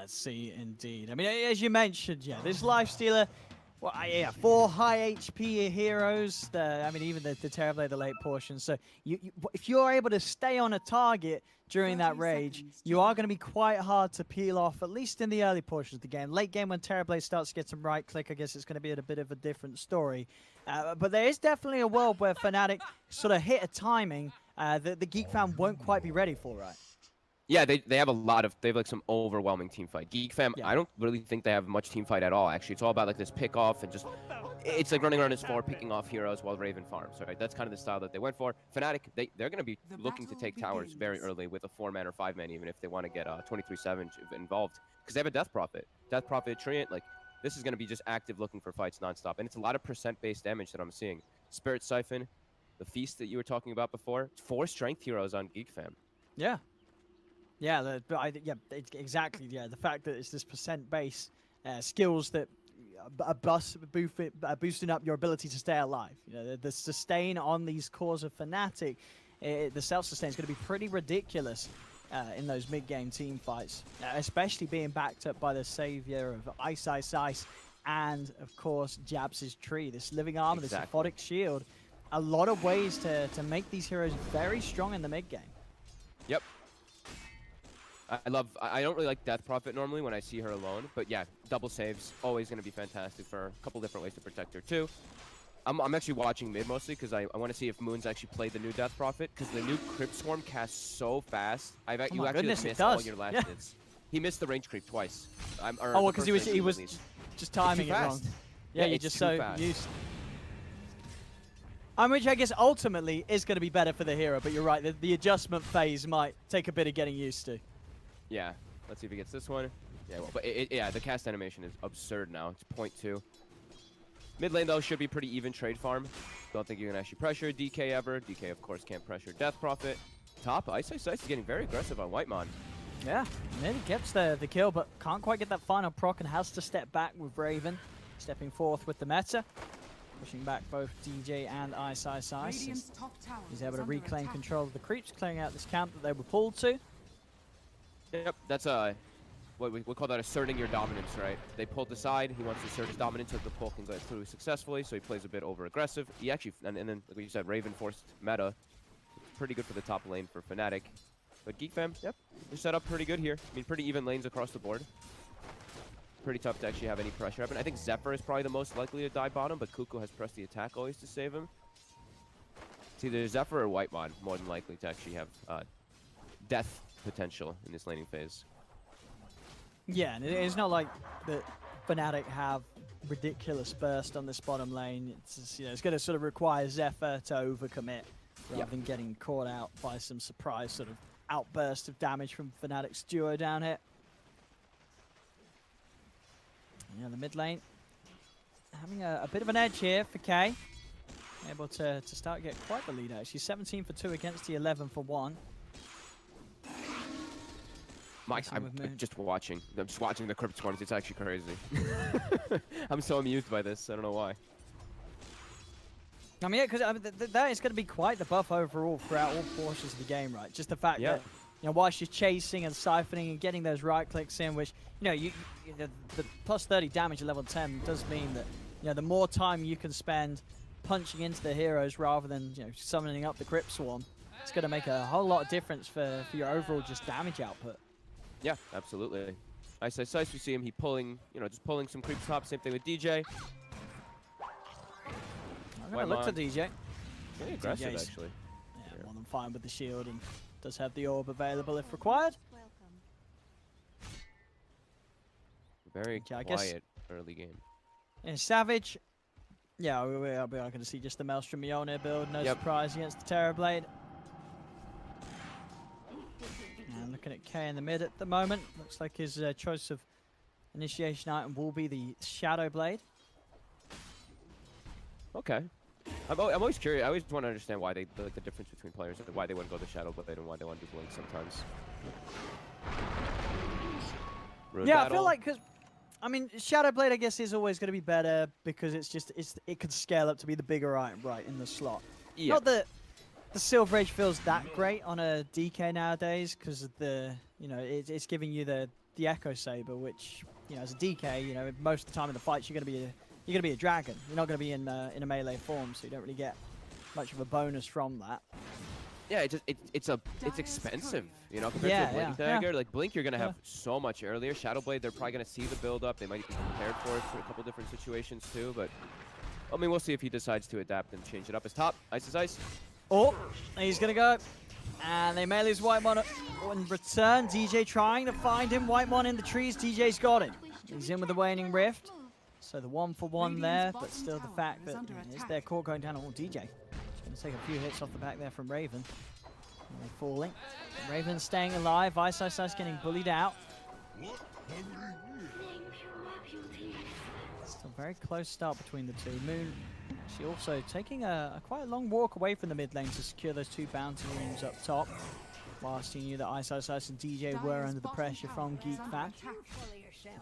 Let's see, indeed. I mean, as you mentioned, yeah, this Lifestealer, well, yeah, 4 high HP heroes. I mean, even the Terrorblade, the late portion. So if you're able to stay on a target during that rage, you are going to be quite hard to peel off, at least in the early portions of the game. Late game, when Terrorblade starts to get some right click, I guess it's going to be a bit of a different story. But there is definitely a world where Fnatic sort of hit a timing that the Geek fan won't quite be ready for, right? Yeah, they have they have like some overwhelming team fight. Geek fam, Yeah. I don't really think they have much team fight at all, actually. It's all about like this pick off and just, it's like running around as 4, picking off heroes while Raven farms, right? That's kind of the style that they went for. Fnatic, they're going to be looking to take towers very early with a 4-man or 5-man, even if they want to get 23/7 involved, because they have a Death Prophet. Death Prophet, Treant, like, this is going to be just active looking for fights nonstop. And it's a lot of percent-based damage that I'm seeing. Spirit Siphon, the Feast that you were talking about before, 4 strength heroes on Geek fam. Yeah. Yeah, exactly. Yeah, the fact that it's this percent base skills that are boosting up your ability to stay alive. You know, the sustain on these cores of Fnatic, the self-sustain is going to be pretty ridiculous in those mid-game team fights, especially being backed up by the savior of Ice, and of course Jabs' tree, this living armor, this aphotic shield. A lot of ways to make these heroes very strong in the mid-game. Yep. I don't really like Death Prophet normally when I see her alone, but yeah, double saves, always going to be fantastic for a couple different ways to protect her too. I'm actually watching mid mostly because I want to see if Moon's actually played the new Death Prophet, because the new Crypt Swarm casts so fast. You actually missed all your last hits. He missed the range creep twice. Oh, because he was just timing it wrong. Yeah, you're just so used. Which I guess ultimately is going to be better for the hero, but you're right, the adjustment phase might take a bit of getting used to. Yeah, let's see if he gets this one. Yeah, well, but yeah, the cast animation is absurd now. It's 0.2. Mid lane, though, should be pretty even trade farm. Don't think you can actually pressure DK ever. DK, of course, can't pressure Death Prophet. Top, Ice is getting very aggressive on Whitemon. Yeah, nearly gets the kill, but can't quite get that final proc and has to step back with Raven. Stepping forth with the meta. Pushing back both DJ and Ice. He's able to reclaim control of the creeps, clearing out this camp that they were pulled to. Yep, that's what we call that asserting your dominance, right? They pulled the side, he wants to assert his dominance so the pull can go through successfully, so he plays a bit over-aggressive. He actually, and then, like you said, Raven forced meta. Pretty good for the top lane for Fnatic. But Geek fam, yep, they're set up pretty good here. I mean, pretty even lanes across the board. Pretty tough to actually have any pressure happen. I think Zephyr is probably the most likely to die bottom, but Kuko has pressed the attack always to save him. It's either Zephyr or Whitemon more than likely to actually have death potential in this laning phase. Yeah, and it's not like the Fnatic have ridiculous burst on this bottom lane. It's just, it's going to sort of require Zephyr to overcommit rather than getting caught out by some surprise sort of outburst of damage from Fnatic's duo down here. Yeah, the mid lane having a bit of an edge here for K. Able to start to get quite the lead actually. 17 for 2 against the 11 for 1. Mike, I'm just watching. I'm just watching the Crypt Swarms. It's actually crazy. I'm so amused by this. I don't know why. I mean, yeah, because that is going to be quite the buff overall throughout all portions of the game, right? Just the fact that, whilst you're chasing and siphoning and getting those right clicks in, which, the plus 30 damage at level 10 does mean that, the more time you can spend punching into the heroes rather than, summoning up the Crypt Swarm, it's going to make a whole lot of difference for your overall just damage output. Yeah, absolutely. Ice, we see him. He pulling, just pulling some creeps top. Same thing with DJ. I'm going to look to DJ. Very aggressive, actually. Yeah, more than fine with the shield and does have the orb available if required. Very quiet early game. In Savage, yeah, we are going to see just the Maelstrom Mjolnir build. No surprise against the Terrorblade. And looking at K in the mid at the moment. Looks like his choice of initiation item will be the Shadow Blade. Okay. I'm always curious. I always want to understand why the difference between players, why they wouldn't go the Shadow Blade and why they want to do Blink sometimes. Yeah, I feel like, because, I mean, Shadow Blade, I guess, is always going to be better because it could scale up to be the bigger item, right, in the slot. Yeah. Not that the Silver Age feels that great on a DK nowadays because it's giving you the the Echo Saber, which, you know, as a DK, you know, most of the time in the fights you're gonna be a dragon. You're not gonna be in a melee form, so you don't really get much of a bonus from that. Yeah, it's expensive, you know, compared to a Blink dagger. Like Blink, you're gonna have so much earlier. Shadowblade, they're probably gonna see the build up. They might be prepared for it for a couple different situations too. But I mean, we'll see if he decides to adapt and change it up. His top, Ice is Ice. Oh, he's gonna go, and they may lose Whitemon in return. DJ trying to find him. Whitemon in the trees. DJ's got him. He's in with the Waning Rift. So the 1-for-1 there, but still the fact that it's their court going down. Oh, DJ. Going to take a few hits off the back there from Raven. And they're falling. Raven staying alive. Ice getting bullied out. Still very close start between the two. Moon, she also taking a quite a long walk away from the mid lane to secure those 2 bounty rooms up top. Whilst he knew that Ice and DJ were under the pressure from Geek fan.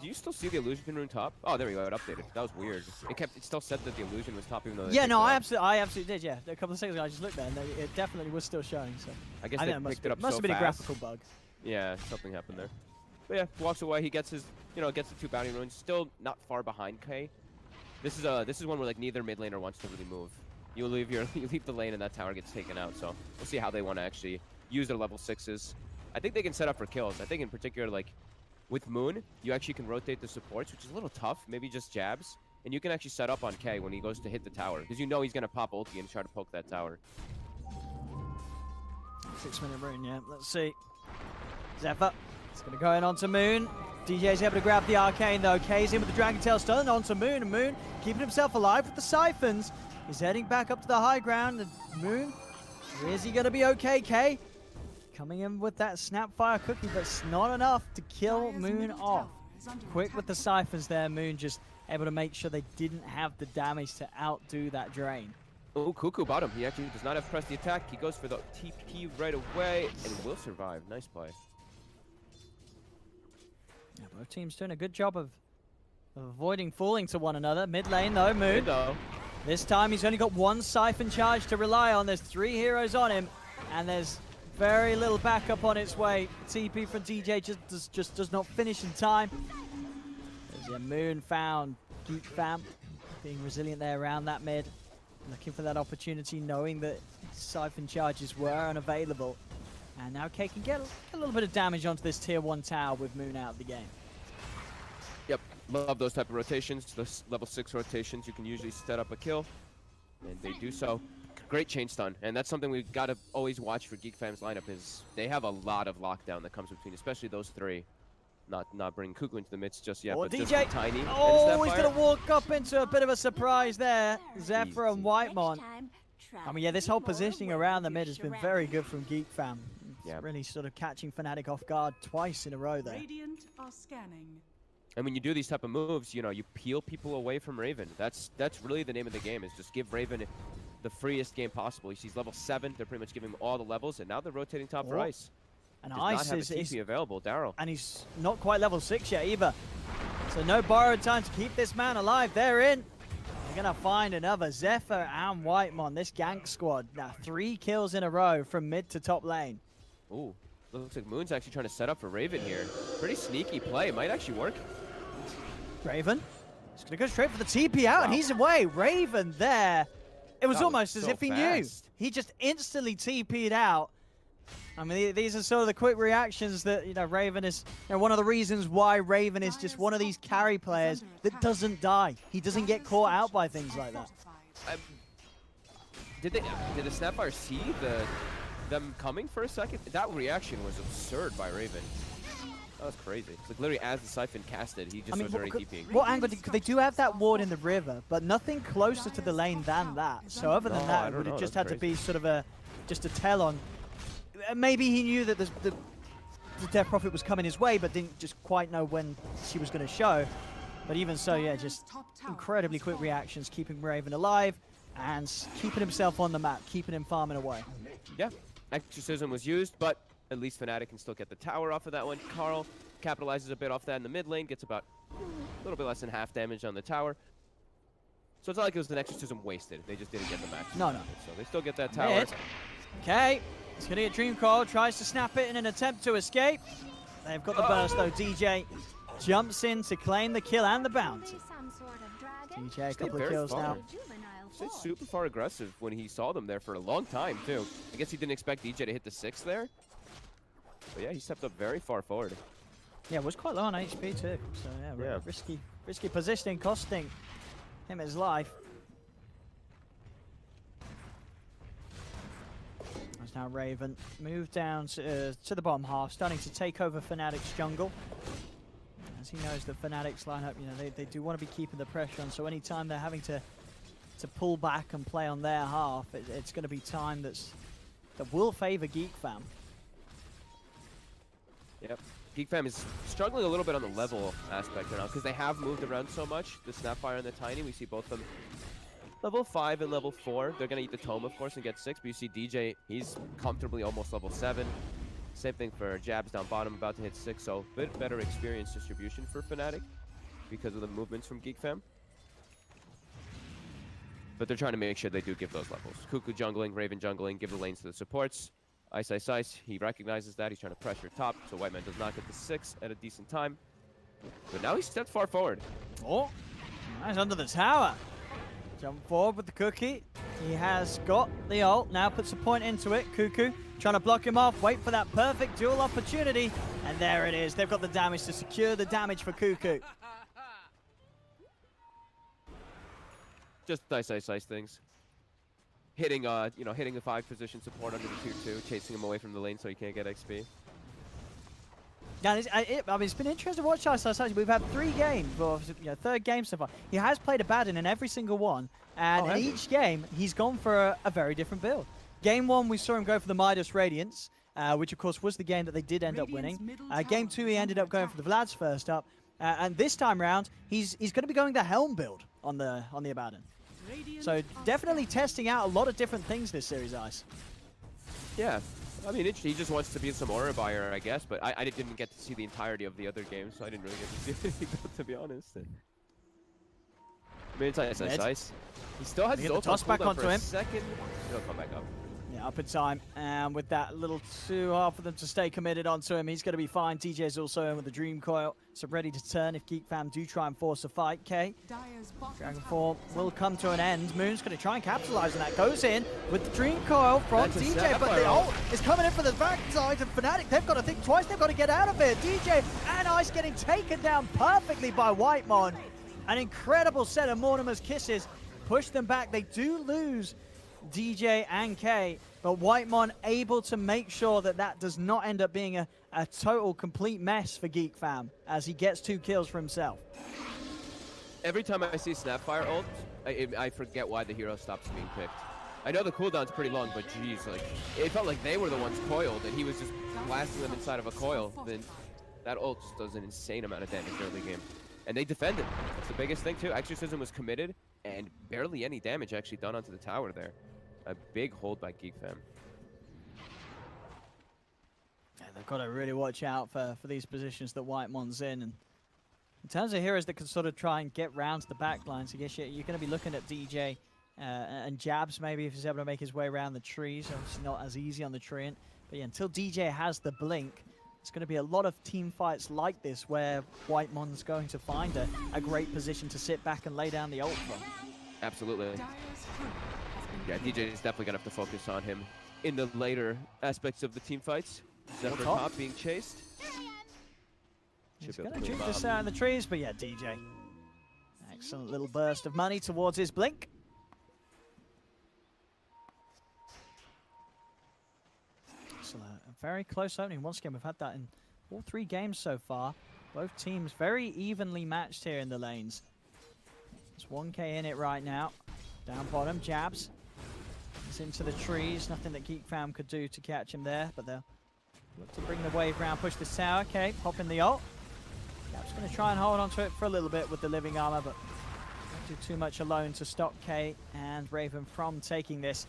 Do you still see the illusion rune top? Oh, there we go. It updated. That was weird. It still said that the illusion was top, even though. Yeah, no, I absolutely did. Yeah, a couple of seconds ago I just looked there, and it definitely was still showing. So I guess they picked it up so fast. Must have been a graphical bug. Yeah, something happened there. But yeah, walks away. He gets his, gets the 2 bounty runes. Still not far behind K. This is one where like neither mid laner wants to really move. You leave the lane and that tower gets taken out. So we'll see how they want to actually use their level 6s. I think they can set up for kills. I think in particular, like with Moon, you actually can rotate the supports, which is a little tough. Maybe just jabs, and you can actually set up on K when he goes to hit the tower, because you know he's gonna pop ulti and try to poke that tower. 6-minute rune, yeah. Let's see. Zephyr. It's gonna go in onto Moon. DJ's able to grab the arcane though. K's in with the Dragon Tail stun onto Moon, and Moon keeping himself alive with the siphons. He's heading back up to the high ground. And Moon, is he gonna be okay, K? Coming in with that Snapfire cookie, but it's not enough to kill Moon off. Quick with the siphons there, Moon just able to make sure they didn't have the damage to outdo that drain. Oh, Cuckoo bottom. He actually does not have to press the attack. He goes for the TP right away and will survive. Nice play. Yeah, both teams doing a good job of avoiding falling to one another. Mid lane though, Moon. This time he's only got 1 siphon charge to rely on. There's 3 heroes on him, and there's very little backup on its way. TP from DJ just does not finish in time. There's a Moon found. Geek fam being resilient there around that mid. Looking for that opportunity, knowing that siphon charges were unavailable. And now K can get a little bit of damage onto this tier 1 tower with Moon out of the game. Yep, love those type of rotations. Those level 6 rotations, you can usually set up a kill, and they do so. Great chain stun, and that's something we've got to always watch for Geek Fam's lineup. Is they have a lot of lockdown that comes between, especially those 3. Not bringing Cuckoo into the midst just yet, but DJ. just tiny. Oh, he's gonna walk up into a bit of a surprise there. Zephyr and Whitemon. I mean, yeah, this whole positioning around the mid has been very good from Geek Fam. It's really sort of catching Fnatic off guard twice in a row there. Radiant are scanning. And when you do these type of moves, you peel people away from Raven. That's really the name of the game, is just give Raven the freest game possible. He's level 7. They're pretty much giving him all the levels, and now they're rotating top for Ice. And Does Ice not have a TP available, Daryl. And he's not quite level 6 yet either. So no borrowed time to keep this man alive. They're in. They're gonna find another Zephyr and Whitemon. This gank squad now 3 kills in a row from mid to top lane. Ooh, looks like Moon's actually trying to set up for Raven here. Pretty sneaky play. Might actually work. Raven. He's gonna go straight for the TP out, and he's away. Raven there. It was almost as if he knew. He just instantly TP'd out. I mean, these are sort of the quick reactions that, Raven is, one of the reasons why Raven is just one of these carry players that doesn't die. He doesn't get caught out by things like that. Did the Snapfire see them coming for a second? That reaction was absurd by Raven. That was crazy. It's like literally as the Siphon casted, he just was already TPing. What angle did they do have that ward in the river, but nothing closer to the lane than that. So other than that, it would have just had to be sort of just a tell on. Maybe he knew that the Death Prophet was coming his way, but didn't just quite know when she was going to show. But even so, yeah, just incredibly quick reactions, keeping Raven alive and keeping himself on the map, keeping him farming away. Yeah, Exorcism was used, but at least Fnatic can still get the tower off of that one. Carl capitalizes a bit off that in the mid lane, gets about a little bit less than half damage on the tower. So it's not like it was an Exorcism wasted. They just didn't get the max. No. So they still get that tower. Okay. He's going to get Dream Coil, tries to snap it in an attempt to escape. they've got the burst though. DJ jumps in to claim the kill and the bounty. DJ, a couple of kills now. Stayed super far aggressive when he saw them there for a long time, too. I guess he didn't expect DJ to hit the 6 there. But yeah, he stepped up very far forward. Yeah, was quite low on HP too. So yeah, risky positioning, costing him his life. As now Raven moved down to the bottom half, starting to take over Fnatic's jungle. As he knows that Fnatic's lineup, you know, they do want to be keeping the pressure on. So anytime they're having to pull back and play on their half, it's going to be time that will favor Geek fam. Yep. Geek fam is struggling a little bit on the level aspect right now because they have moved around so much. The Snapfire and the Tiny, we see both of them level 5 and level 4. They're going to eat the Tome, of course, and get 6. But you see DJ, he's comfortably almost level 7. Same thing for Jabs down bottom, about to hit 6. So a bit better experience distribution for Fnatic because of the movements from Geek fam. But they're trying to make sure they do give those levels. Cuckoo jungling, Raven jungling, give the lanes to the supports. Ice, Ice, Ice, he recognizes that. He's trying to pressure top, so White Man does not get the 6 at a decent time. But now he stepped far forward. Oh, nice under the tower. Jump forward with the cookie. He has got the ult, now puts a point into it. Cuckoo trying to block him off, wait for that perfect duel opportunity. And there it is. They've got the damage to secure the damage for Cuckoo. Just Ice, Ice, Ice things. Hitting, you know, hitting the 5 position support under the 2-2, chasing him away from the lane so he can't get XP. Yeah, I mean, it's been interesting to watch Ice. We've had 3 games, well, you know, 3rd game so far. He has played a Abaddon in every single one, and in each game, he's gone for a very different build. Game 1, we saw him go for the Midas Radiance, which of course was the game that they did end up winning. Game 2, he ended up going for the Vlad's first up, and this time round, he's going to be going the Helm build on the Abaddon. So definitely testing out a lot of different things this series, Ice. Yeah. I mean, he just wants to be some aura buyer, I guess, but I didn't get to see the entirety of the other games, so I didn't really get to see anything, to be honest. I mean, it's Ice, Ice, Ice. He still has his ult toss back onto him. A second. He'll come back up. Yeah, up in time, and with that little too hard for them to stay committed onto him, he's going to be fine. DJ's also in with the Dream Coil, so ready to turn if Geek fam do try and force a fight. K, Dragon Form will come to an end. Moon's going to try and capitalize on that. Goes in with the Dream Coil from DJ, but the ult is coming in for the backside of Fnatic. They've got to think twice. They've got to get out of here. DJ and Ice getting taken down perfectly by Whitemon. An incredible set of Mortimer's kisses push them back. They do lose DJ and K, but Whitemon able to make sure that that does not end up being a total complete mess for Geek fam as he gets 2 kills for himself. Every time I see Snapfire ult, I forget why the hero stops being picked. I know the cooldown's pretty long, but geez, like, it felt like they were the ones coiled and he was just blasting them inside of a coil. Then that ult just does an insane amount of damage early game. And they defended. That's the biggest thing too. Exorcism was committed and barely any damage actually done onto the tower there. A big hold by Geek fam. Yeah, they've got to really watch out for these positions that Whitemon's in. And in terms of heroes that can sort of try and get round to the backlines, I guess you're going to be looking at DJ and Jabs maybe if he's able to make his way around the trees. Obviously not as easy on the Treant. But yeah, until DJ has the blink, it's going to be a lot of team fights like this where Whitemon's going to find a great position to sit back and lay down the ult from. Absolutely. Yeah, DJ is definitely going to have to focus on him in the later aspects of the team fights. Zephyr top being chased. He's going to juke this out in the trees, but yeah, DJ. Excellent little burst of money towards his blink. So a very close opening. Once again, we've had that in all 3 games so far. Both teams very evenly matched here in the lanes. There's 1K in it right now. Down bottom, Jabs. He's into the trees. Nothing that Geek fam could do to catch him there, but they'll look to bring the wave round, push this tower. Okay, pop in the ult. Jabs going to try and hold onto it for a little bit with the living armor, but don't do too much alone to stop K and Raven from taking this.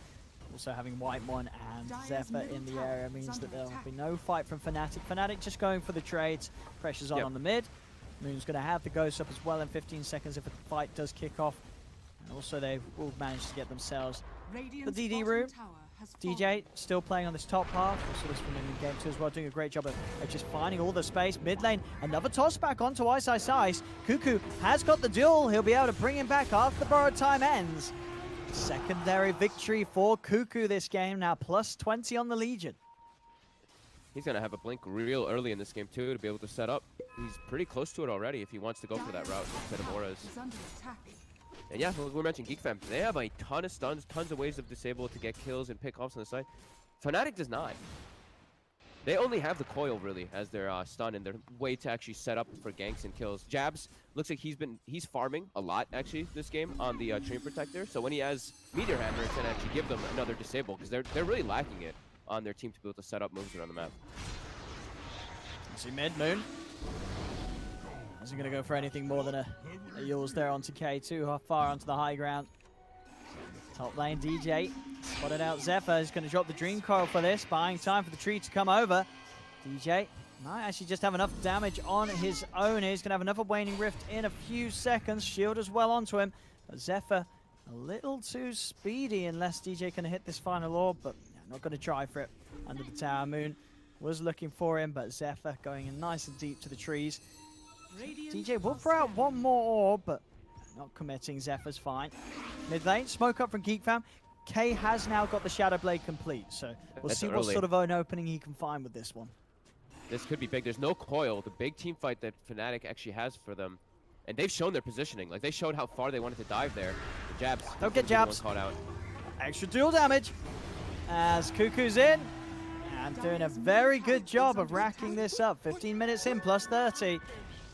Also having Whitemon and Zephyr in the area means that there'll be no fight from Fnatic. Fnatic just going for the trades. Pressure's on the mid. Moon's going to have the ghost up as well in 15 seconds if the fight does kick off. And also they will manage to get themselves the DD room. DJ still playing on this top path. We saw this from in game 2 as well, doing a great job of just finding all the space. Mid lane, another toss back onto Ice. Cuckoo has got the duel. He'll be able to bring him back after the borrowed time ends. Secondary victory for Cuckoo this game, now plus 20 on the Legion. He's going to have a blink real early in this game, too, to be able to set up. He's pretty close to it already if he wants to go for that route instead of auras. And yeah, we mentioned Geek Fam. They have a ton of stuns, tons of ways of disable to get kills and pick offs on the side. Fnatic does not. They only have the coil, really, as their stun and their way to actually set up for ganks and kills. Jabs looks like he's farming a lot, actually, this game on the Treant Protector. So when he has Meteor Hammer, it's going to actually give them another disable, because they're really lacking it on their team to be able to set up moves around the map. See mid, Moon. Isn't going to go for anything more than a Yules there onto K2, far onto the high ground. Top lane, DJ spotted out Zephyr. He's going to drop the Dream Coil for this, buying time for the tree to come over. DJ might actually just have enough damage on his own. He's going to have another Waning Rift in a few seconds. Shield as well onto him. But Zephyr a little too speedy unless DJ can hit this final orb, but not going to try for it under the tower. Moon was looking for him, but Zephyr going in nice and deep to the trees. DJ will throw out one more orb, but not committing. Zephyr's fine. Mid lane, smoke up from Geek Fam. K has now got the Shadow Blade complete, so we'll see what sort of an opening he can find with this one. This could be big. There's no coil. The big team fight that Fnatic actually has for them. And they've shown their positioning. Like, they showed how far they wanted to dive there. The jabs. Don't get jabs. Caught out. Extra dual damage as Cuckoo's in. And doing a very good job of racking this up. 15 minutes in, plus 30.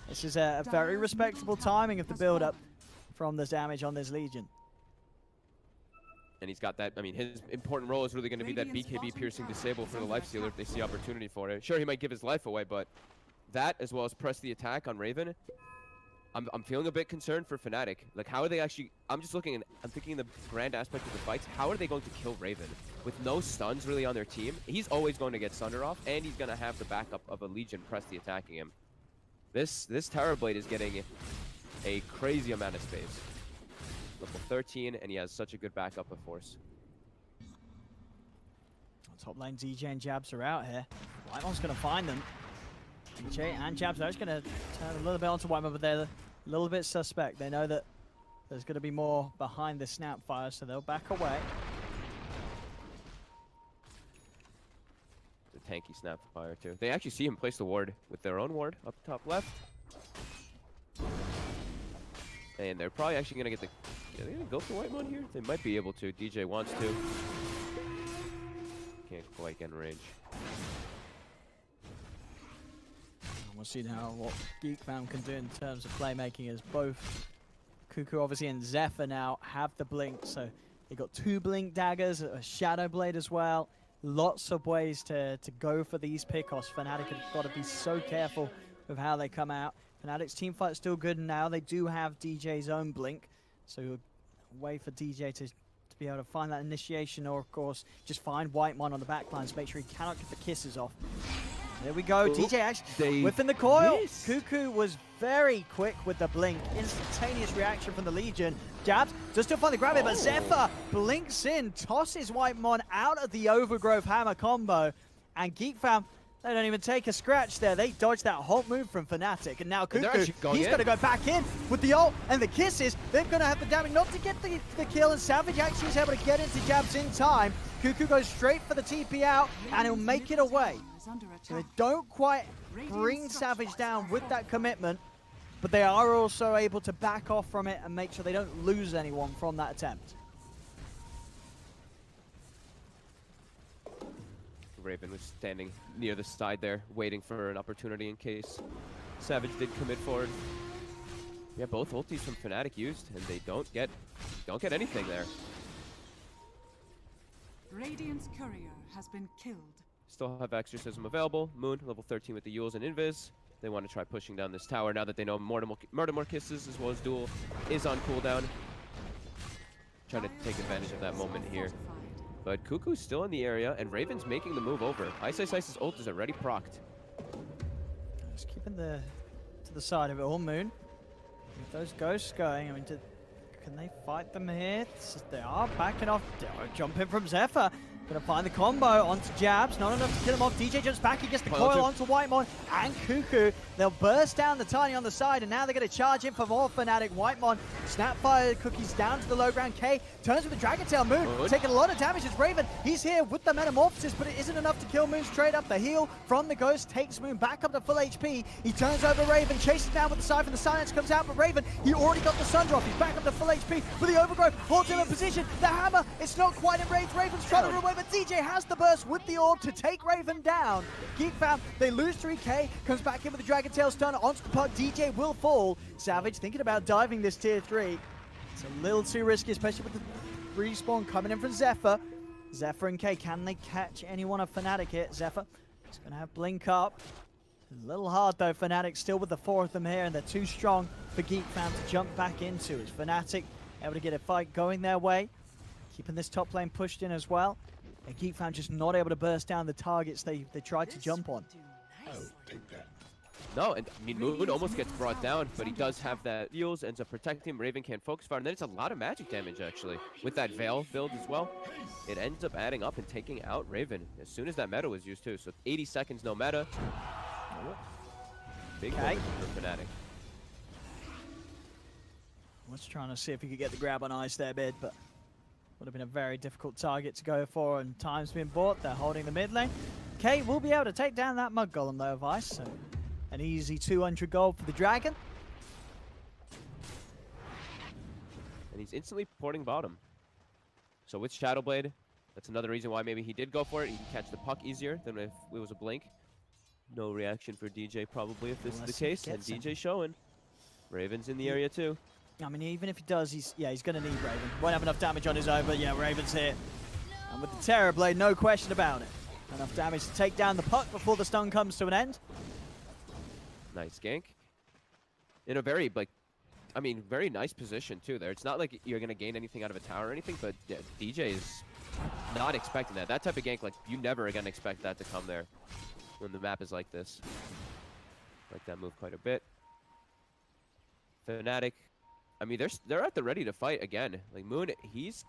This is a very respectable timing of the build-up from the damage on this Legion. And he's got that, I mean, his important role is really going to be that BKB piercing disable for the Lifestealer if they see opportunity for it. Sure, he might give his life away, but that, as well as press the attack on Raven, I'm feeling a bit concerned for Fnatic. Like, how are they actually, I'm thinking in the grand aspect of the fights, how are they going to kill Raven? With no stuns really on their team, he's always going to get Sunder off, and he's going to have the backup of a Legion press the attacking him. This Tower Blade is getting a crazy amount of space. Level 13, and he has such a good backup of force. Top lane, DJ and Jabs are out here. Whitemon's going to find them. DJ and Jabs are just going to turn a little bit onto Whitemon, but they're a little bit suspect. They know that there's going to be more behind the Snapfire, so they'll back away. The tanky Snapfire, too. They actually see him place the ward with their own ward up top left. And they're probably actually going to get the... Are they going to go for Whitemon here? They might be able to. DJ wants to. Can't quite get in range. We'll see now what Geek Fam can do in terms of playmaking, as both Cuckoo obviously and Zephyr now have the blink. So they got 2 blink daggers, a Shadow Blade as well. Lots of ways to go for these pickoffs. Fnatic have got to be so careful with how they come out. Fnatic's team fight's still good, and now they do have DJ's own blink. So a way for DJ to be able to find that initiation, or of course just find Whitemon on the backlines, make sure he cannot get the kisses off. There we go. Ooh, DJ actually whiffing the coil. Miss. Cuckoo was very quick with the blink. Instantaneous reaction from the Legion. Jabs just to finally grab it, but Zephyr blinks in, tosses Whitemon out of the Overgrowth Hammer combo. And Geek Fam, they don't even take a scratch there. They dodged that hot move from Fnatic. And now Cuckoo, he's going to go back in with the ult and the kisses. They're going to have the damage not to get the kill. And Savage actually is able to get into Jabs in time. Cuckoo goes straight for the TP out, and he'll make it away. So they don't quite bring Savage down with that commitment, but they are also able to back off from it and make sure they don't lose anyone from that attempt. Raven was standing near the side there, waiting for an opportunity in case Savage did commit forward. Yeah, both ultis from Fnatic used, and they don't get anything there. Radiant's courier has been killed. Still have Exorcism available. Moon, level 13 with the Yules and Invis. They want to try pushing down this tower now that they know Murder More Kisses as well as Duel is on cooldown. Trying to take advantage of that moment here. But Cuckoo's still in the area, and Raven's making the move over. Ice's ult is already procced. Just keeping to the side of it all, Moon. With those ghosts going, I mean, can they fight them here? They are backing off. Jump in from Zephyr. Gonna find the combo onto Jabs, not enough to kill him off. DJ jumps back, he gets the coil onto Whitemon and Cuckoo. They'll burst down the Tiny on the side, and now they're gonna charge in for more Fnatic. Whitemon, Snapfire Cookies down to the low ground. K turns with the Dragon Tail. Moon taking a lot of damage as Raven. He's here with the Metamorphosis, but it isn't enough to kill Moon. Straight up the heal from the Ghost takes Moon back up to full HP. He turns over Raven, chases down with the Siphon. The silence comes out, but Raven, he already got the Sun Drop. He's back up to full HP, but the Overgrowth holds him in position. The hammer, it's not quite in range. Raven's trying to run away, but DJ has the burst with the orb to take Raven down. Geek fam, they lose 3K, comes back in with the Dragon Tail stun onto the puck. DJ will fall. Savage thinking about diving this tier 3. It's a little too risky, especially with the respawn coming in from Zephyr. Zephyr and K, can they catch anyone of Fnatic here? Zephyr is going to have Blink up. A little hard though, Fnatic still with the 4 of them here, and they're too strong for Geek fam to jump back into. It's Fnatic able to get a fight going their way, keeping this top lane pushed in as well. And Geek fam just not able to burst down the targets they tried to jump on. I'll take that. No, and I mean, Moon almost gets brought down, but he does have that heals, ends up protecting him. Raven can't focus fire, and then it's a lot of magic damage, actually. With that Veil build as well, it ends up adding up and taking out Raven as soon as that meta was used, too. So 80 seconds, no meta. Big moment for Fnatic. Was trying to see if he could get the grab on Ice there, mid, but would have been a very difficult target to go for, and time's been bought. They're holding the mid lane. K will be able to take down that Mud Golem, though, of Ice, so an easy 200 gold for the Dragon. And he's instantly porting bottom. So with Shadowblade, that's another reason why maybe he did go for it. He can catch the puck easier than if it was a blink. No reaction for DJ probably if this is the case, and DJ showing. Raven's in the area too. I mean, even if he does, he's going to need Raven. Won't have enough damage on his own, but yeah, Raven's here. And with the Terror Blade, no question about it. Enough damage to take down the puck before the stun comes to an end. Nice gank. In a very, very nice position too there. It's not like you're going to gain anything out of a tower or anything, but yeah, DJ is not expecting that. That type of gank, like, you never are going to expect that to come there when the map is like this. Like that move quite a bit. Fnatic, I mean, they're at the ready to fight again. Like Moon, he's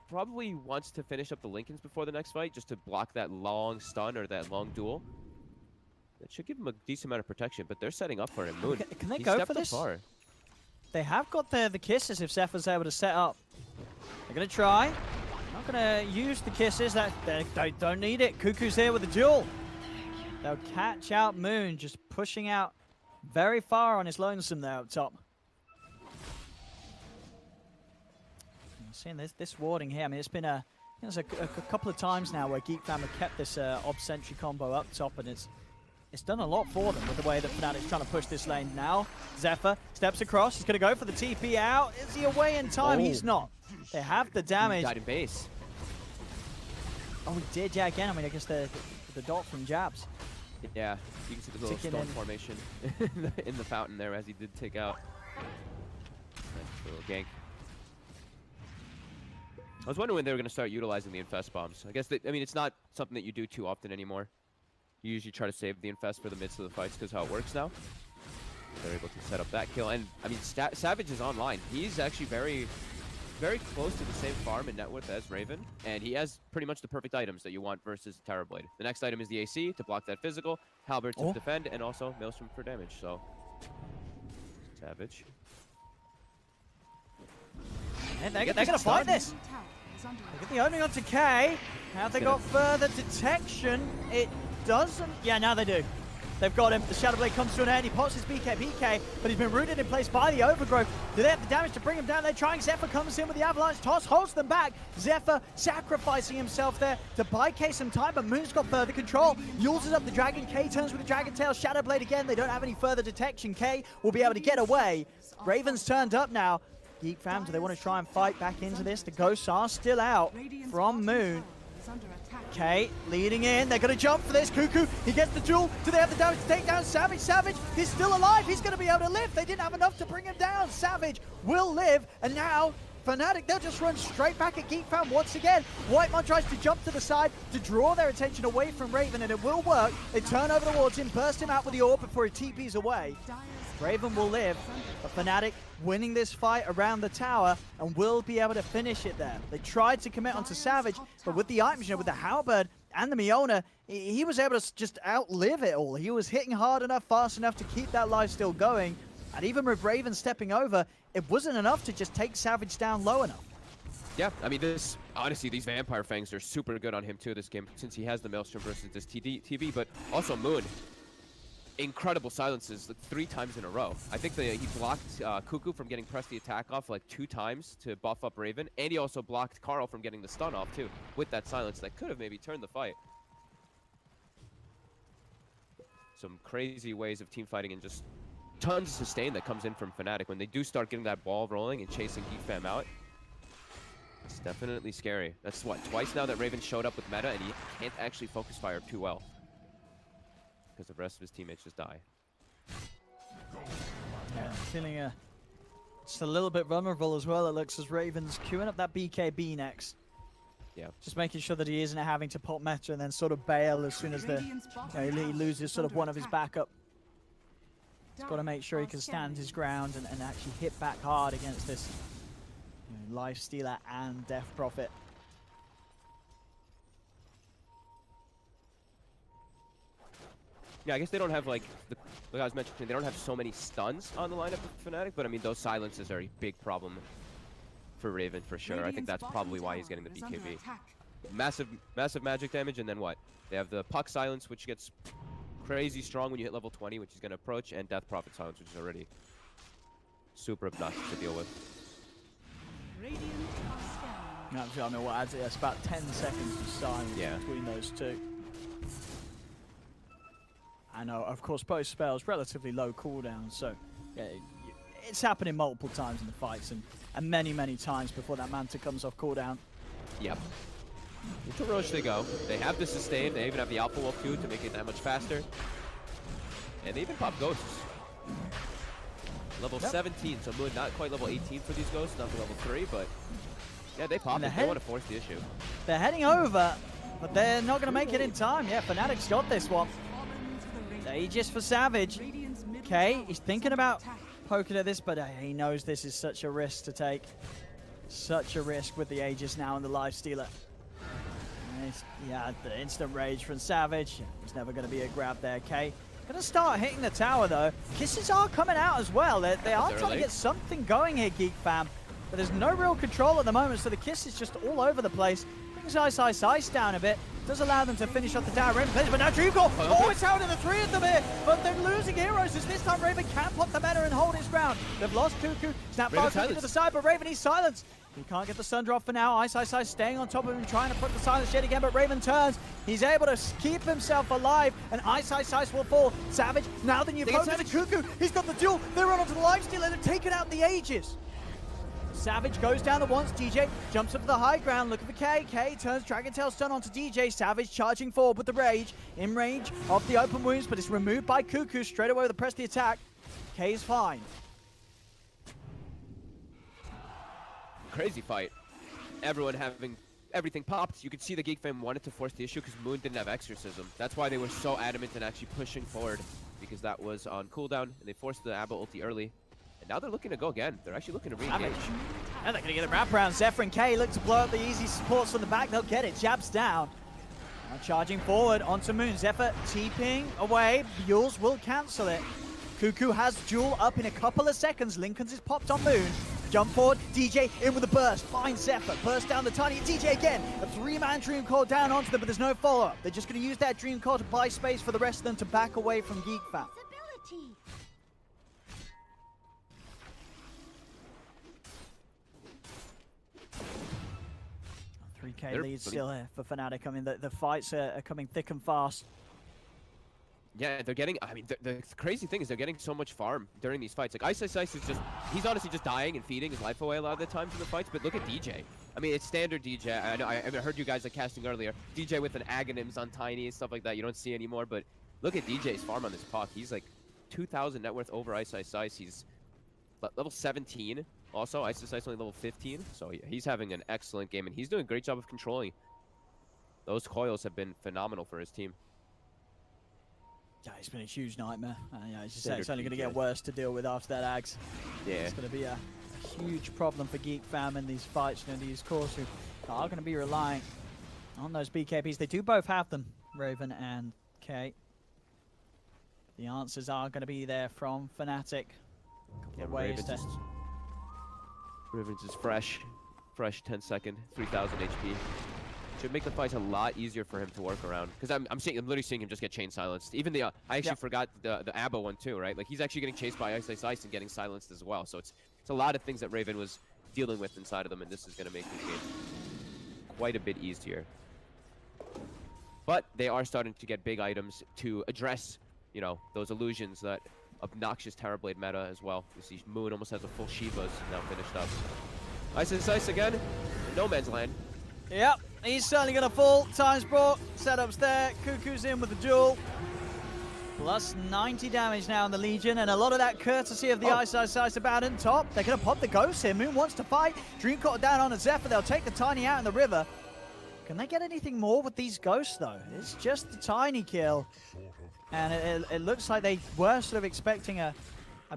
probably wants to finish up the Lincolns before the next fight just to block that long stun or that long duel. That should give him a decent amount of protection, but they're setting up for him. Moon, can they go for this? Far. They have got the kisses if Zephyr's able to set up. They're going to try. Not going to use the kisses. They don't need it. Cuckoo's here with the duel. They'll catch out Moon, just pushing out very far on his lonesome there up top. Seeing this warding here, I mean, it's been a couple of times now where Geek fam have kept this Ob Sentry combo up top, and it's done a lot for them with the way that Fnatic's trying to push this lane now. Zephyr steps across, he's going to go for the TP out. Is he away in time? He's not. They have the damage. He died in base. Oh, he did, yeah, again. I mean, I guess the dot from Jabs. Yeah, you can see the little stone formation in the fountain there as he did take out. Nice little gank. I was wondering when they were going to start utilizing the Infest bombs. I guess, I mean, it's not something that you do too often anymore. You usually try to save the Infest for the midst of the fights because how it works now. They're able to set up that kill. And, I mean, Savage is online. He's actually very, very close to the same farm and net worth as Raven. And he has pretty much the perfect items that you want versus Terror Blade. The next item is the AC to block that physical, Halberd to defend, and also Maelstrom for damage. So, Savage. And they're going to fight this. They get the opening onto K. Have they got further detection? It doesn't. Yeah, now they do. They've got him. The Shadow Blade comes to an end. He pops his BK, but he's been rooted in place by the Overgrowth. Do they have the damage to bring him down? They're trying. Zephyr comes in with the Avalanche Toss, holds them back. Zephyr sacrificing himself there to buy K some time, but Moon's got further control. Uses up the Dragon. K turns with the Dragon Tail. Shadow Blade again. They don't have any further detection. K will be able to get away. Raven's turned up now. Geek fam, do they want to try and fight back into this? The ghosts are still out from Moon. K leading in. They're going to jump for this. Cuckoo, he gets the duel. Do they have the damage to take down Savage? Savage, he's still alive. He's going to be able to live. They didn't have enough to bring him down. Savage will live. And now Fnatic, they'll just run straight back at Geek fam once again. Whitemon tries to jump to the side to draw their attention away from Raven, and it will work. They turn over towards him, burst him out with the orb before he TPs away. Raven will live, but Fnatic winning this fight around the tower and will be able to finish it there. They tried to commit onto Savage, but with the items, with the Halberd and the Miona, he was able to just outlive it all. He was hitting hard enough, fast enough to keep that life still going. And even with Raven stepping over, it wasn't enough to just take Savage down low enough. Yeah, I mean, honestly, these Vampire Fangs are super good on him too this game, since he has the Maelstrom versus this TV, but also Moon. Incredible silences, like 3 times in a row. I think he blocked Cuckoo from getting press the attack off like 2 times to buff up Raven, and he also blocked Carl from getting the stun off too, with that silence that could have maybe turned the fight. Some crazy ways of team fighting and just tons of sustain that comes in from Fnatic. When they do start getting that ball rolling and chasing Geek Fam out, it's definitely scary. That's what, twice now that Raven showed up with meta and he can't actually focus fire too well, because the rest of his teammates just die. Yeah, feeling just a little bit vulnerable as well, it looks, as Raven's queuing up that BKB next. Yeah. Just making sure that he isn't having to pop meta and then sort of bail as soon as he loses sort of one of his backup. He's got to make sure he can stand his ground and actually hit back hard against this Life Stealer and Death Prophet. Yeah, I guess they don't have, like I was mentioning, they don't have so many stuns on the lineup of Fnatic, but I mean, those silences are a big problem for Raven for sure. I think that's probably why he's getting the BKB. Massive magic damage, and then what? They have the Puck silence, which gets crazy strong when you hit level 20, which he's going to approach, and Death Prophet silence, which is already super obnoxious to deal with. Actually, I know what adds it. It's about 10 seconds of silence between those two. I know, of course, both spells relatively low cooldown, so yeah, it's happening multiple times in the fights, and many times before that Manta comes off cooldown. Yep. Into Roche they go. They have the sustain. They even have the Alpha Wolf too to make it that much faster. And they even pop Ghosts. Level 17, so Moon not quite level 18 for these Ghosts, not for level 3, but yeah, they pop it. They want to force the issue. They're heading over, but they're not going to make it in time. Yeah, Fnatic's got this one. Aegis for Savage. Okay, he's thinking about poking at this, but he knows this is such a risk to take. Such a risk with the Aegis now and the Life Stealer. Yeah, the instant rage from Savage. There's never going to be a grab there, Kay. Going to start hitting the tower, though. Kisses are coming out as well. They are trying to get something going here, Geek Fam. But there's no real control at the moment, so the Kiss is just all over the place. Brings Ice down a bit. Does allow them to finish off the tower. Raven plays, but now Dream Call. Oh, it's out of the 3 of them here. But they're losing heroes as this time Raven can't pop the meta and hold his ground. They've lost Cuckoo. Snap fire to the side, but Raven, he's silenced. He can't get the stun drop for now. Ice staying on top of him, trying to put the silence yet again, but Raven turns. He's able to keep himself alive, and Ice will fall. Savage, now the new focus to Cuckoo. He's got the duel. They run onto the Life Stealer. They've taken out the Aegis. Savage goes down the once. DJ jumps up to the high ground, looking for K. K turns Dragon Tail stun onto DJ. Savage charging forward with the rage. In range of the open wounds, but it's removed by Cuckoo straight away with the press the attack. K is fine. Crazy fight. Everyone having everything popped. You could see the Geek Fam wanted to force the issue because Moon didn't have Exorcism. That's why they were so adamant in actually pushing forward, because that was on cooldown, and they forced the Abba ulti early. And now they're looking to go again. They're actually looking to re-engage. And they're going to get the wrap around. Zephyr and K look to blow up the easy supports from the back. They'll get it. Jabs down. Now charging forward onto Moon. Zephyr TPing away. Yules will cancel it. Cuckoo has Jewel up in a couple of seconds. Lincoln's is popped on Moon. Jump forward. DJ in with a burst. Finds Zephyr. Burst down the tiny. DJ again. A 3-man Dream Core down onto them, but there's no follow-up. They're just going to use that Dream Core to buy space for the rest of them to back away from Geek Fam. 3K lead still here for Fnatic. I mean, the fights are coming thick and fast. Yeah, they're getting, I mean, the crazy thing is they're getting so much farm during these fights. Like, Ice is just, he's honestly just dying and feeding his life away a lot of the times in the fights, but look at DJ. I mean, it's standard DJ. I know, I heard you guys like casting earlier. DJ with an Aghanims on Tiny and stuff like that, you don't see anymore, but look at DJ's farm on this Puck. He's like 2,000 net worth over Ice. He's level 17. Also, Ice only level 15, so yeah, he's having an excellent game, and he's doing a great job of controlling. Those coils have been phenomenal for his team. Yeah, it's been a huge nightmare. Yeah, as you say, Standard it's only going to PK. get worse to deal with after that Ags. Yeah. It's going to be a huge problem for Geek Fam in these fights. You know, these cores who are going to be relying on those BKBs. They do both have them, Raven and Kate. The answers are going to be there from Fnatic. Yeah, Ways to... Raven's just fresh 10-second, 3,000 HP. Should make the fights a lot easier for him to work around. Because I'm literally seeing him just get chain silenced. Even the I actually forgot the Abba one too, right? Like he's actually getting chased by Ice and getting silenced as well. So it's a lot of things that Raven was dealing with inside of them, and this is going to make the game quite a bit easier. But they are starting to get big items to address, you know, those illusions, that obnoxious Terrorblade meta as well. You see Moon almost has a full Shivas now finished up. Ice again, no man's land. Yep, he's certainly going to fall. Time's brought, setups there. Cuckoo's in with the duel. Plus 90 damage now on the Legion, and a lot of that courtesy of the Ice about in top. They're going to pop the Ghost here. Moon wants to fight. Dream caught down on a Zephyr. They'll take the Tiny out in the river. Can they get anything more with these Ghosts, though? It's just the Tiny kill. And it looks like they were sort of expecting a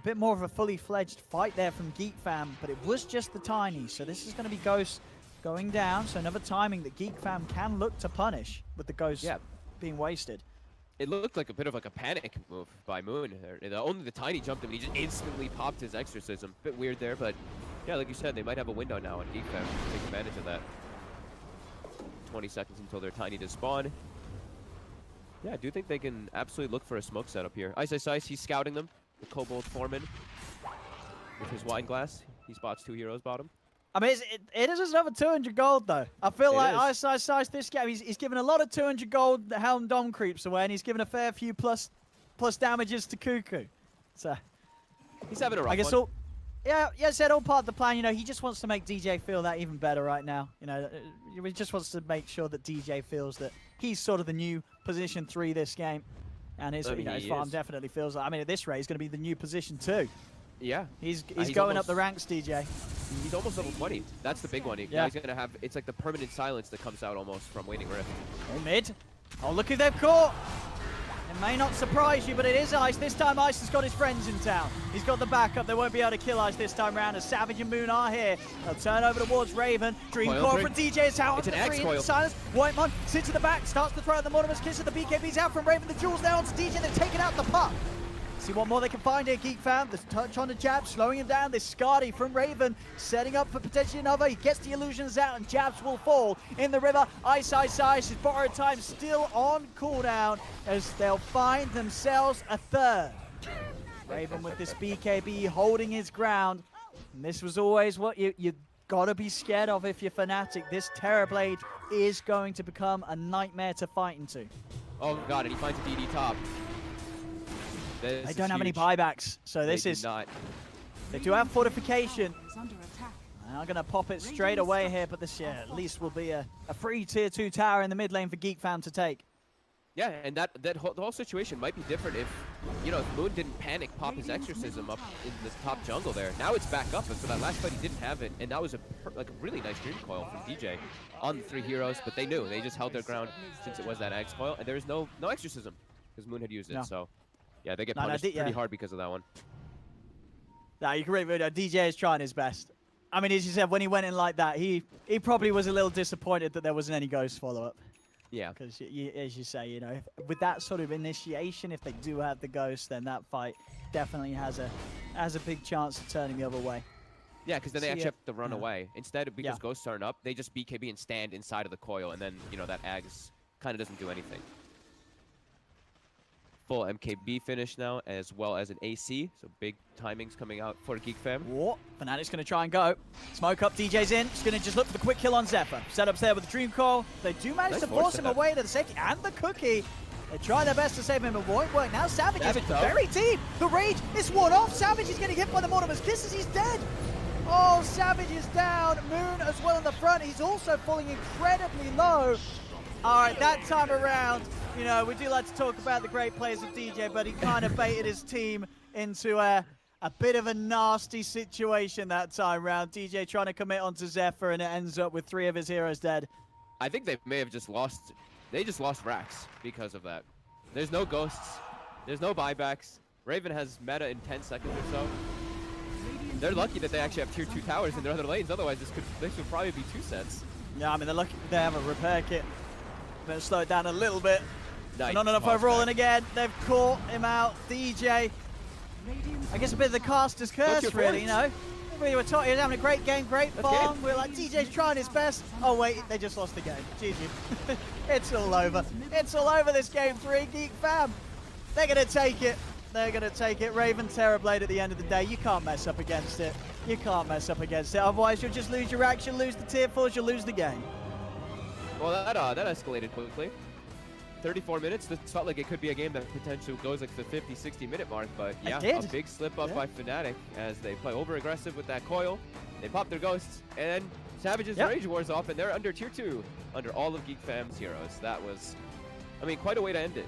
bit more of a fully fledged fight there from Geek Fam, but it was just the Tiny. So this is going to be Ghost going down. So another timing that Geek Fam can look to punish with the Ghost being wasted. It looked like a bit of like a panic move by Moon. Only the Tiny jumped him and he just instantly popped his Exorcism. Bit weird there, but yeah, like you said, they might have a window now on Geek Fam to take advantage of that. 20 seconds until their Tiny does spawn. Yeah, I do think they can absolutely look for a smoke setup here. Ice, he's scouting them. The Kobold Foreman with his wine glass. He spots 2 heroes bottom. I mean, it is just another 200 gold, though. I feel like Ice this game, he's given a lot of 200 gold Helm Dom creeps away, and he's given a fair few plus damages to Cuckoo. So he's having a rough I guess one. Said all part of the plan. You know, he just wants to make DJ feel that even better right now. You know, he just wants to make sure that DJ feels that he's sort of the new position 3 this game, and his farm definitely feels like. I mean, at this rate, he's going to be the new position 2. Yeah, he's going up the ranks, DJ. He's almost level 20. That's the big one. Now he's gonna have. It's like the permanent silence that comes out almost from Waiting Rift. Oh, mid. Oh, look who they've caught. It may not surprise you, but it is Ice. This time Ice has got his friends in town. He's got the backup. They won't be able to kill Ice this time round as Savage and Moon are here. They'll turn over towards Raven. Dream Core from DJ is out. It's an Axe coil. Silence. Whitemon sits in the back, starts to throw at the Mortimer's Kiss, and the BKB's out from Raven. The jewel's now onto DJ. They've taken out the puck. See what more they can find here, Geek Fam. The touch on the jab, slowing him down. This Scardy from Raven, setting up for potentially another. He gets the illusions out, and jabs will fall in the river. Ice. His borrowed time still on cooldown as they'll find themselves a third. Raven with this BKB holding his ground. And this was always what you gotta be scared of if you're Fnatic. This Terrorblade is going to become a nightmare to fight into. Oh god, and he finds a DD top. They don't have any buybacks, so this is not. They do have fortification. I'm going to pop it straight away here, but this at least will be a free tier 2 tower in the mid lane for Geek Fam to take. Yeah, and the whole situation might be different if, you know, if Moon didn't panic, pop his Exorcism up in the top jungle there. Now it's back up, but for that last fight he didn't have it, and that was a really nice Dream Coil from DJ on the 3 heroes, but they knew. They just held their ground since it was that Axe Coil, and there was no Exorcism because Moon had used it, so... Yeah, they get punished pretty hard because of that one. No, you can really, DJ is trying his best. I mean, as you said, when he went in like that, he probably was a little disappointed that there wasn't any Ghost follow-up. Yeah. Because, as you say, you know, with that sort of initiation, if they do have the Ghost, then that fight definitely has a big chance of turning the other way. Yeah, because then they actually have to run away. Instead, because Ghosts aren't up, they just BKB and stand inside of the coil, and then, you know, that Ags kind of doesn't do anything. Full MKB finish now, as well as an AC. So big timings coming out for Geek Fam. Whoa, Fnatic's going to try and go. Smoke up, DJ's in. Just going to just look for the quick kill on Zephyr. Setups there with the Dream Call. They do manage to force him away to the safety and the Cookie. They try their best to save him, but won't work. Now Savage is very deep. The Rage is one off. Savage is getting hit by the Mortimer's Kisses. He's dead. Oh, Savage is down. Moon as well in the front. He's also falling incredibly low. All right, that time around, you know, we do like to talk about the great plays of DJ, but he kind of baited his team into a bit of a nasty situation that time round. DJ trying to commit onto Zephyr, and it ends up with 3 of his heroes dead. I think they may have just lost. They just lost Rax because of that. There's no Ghosts. There's no buybacks. Raven has meta in 10 seconds or so. They're lucky that they actually have tier 2 towers in their other lanes. Otherwise, this would probably be 2 sets. Yeah, I mean, they're lucky they have a repair kit. Better slow it down a little bit. Nice. Not enough Toss overall, back. and again, they've caught him out. DJ, I guess a bit of the caster's curse, your really, you know? points. We were talking, he was having a great game, great That's farm. good. We're like, DJ's trying his best. Oh, wait, they just lost the game. GG. It's all over. It's all over this game 3, Geek fam. They're going to take it. They're going to take it. Raven Terrorblade at the end of the day. You can't mess up against it. You can't mess up against it. Otherwise, you'll just lose your action, lose the tier 4s, you'll lose the game. Well, that escalated quickly. 34 minutes. This felt like it could be a game that potentially goes like the 50, 60-minute mark. But yeah, a big slip up by Fnatic as they play over-aggressive with that coil. They pop their ghosts, and Savage's Rage War's off, and they're under tier 2, under all of Geek Fam's heroes. That was, I mean, quite a way to end it.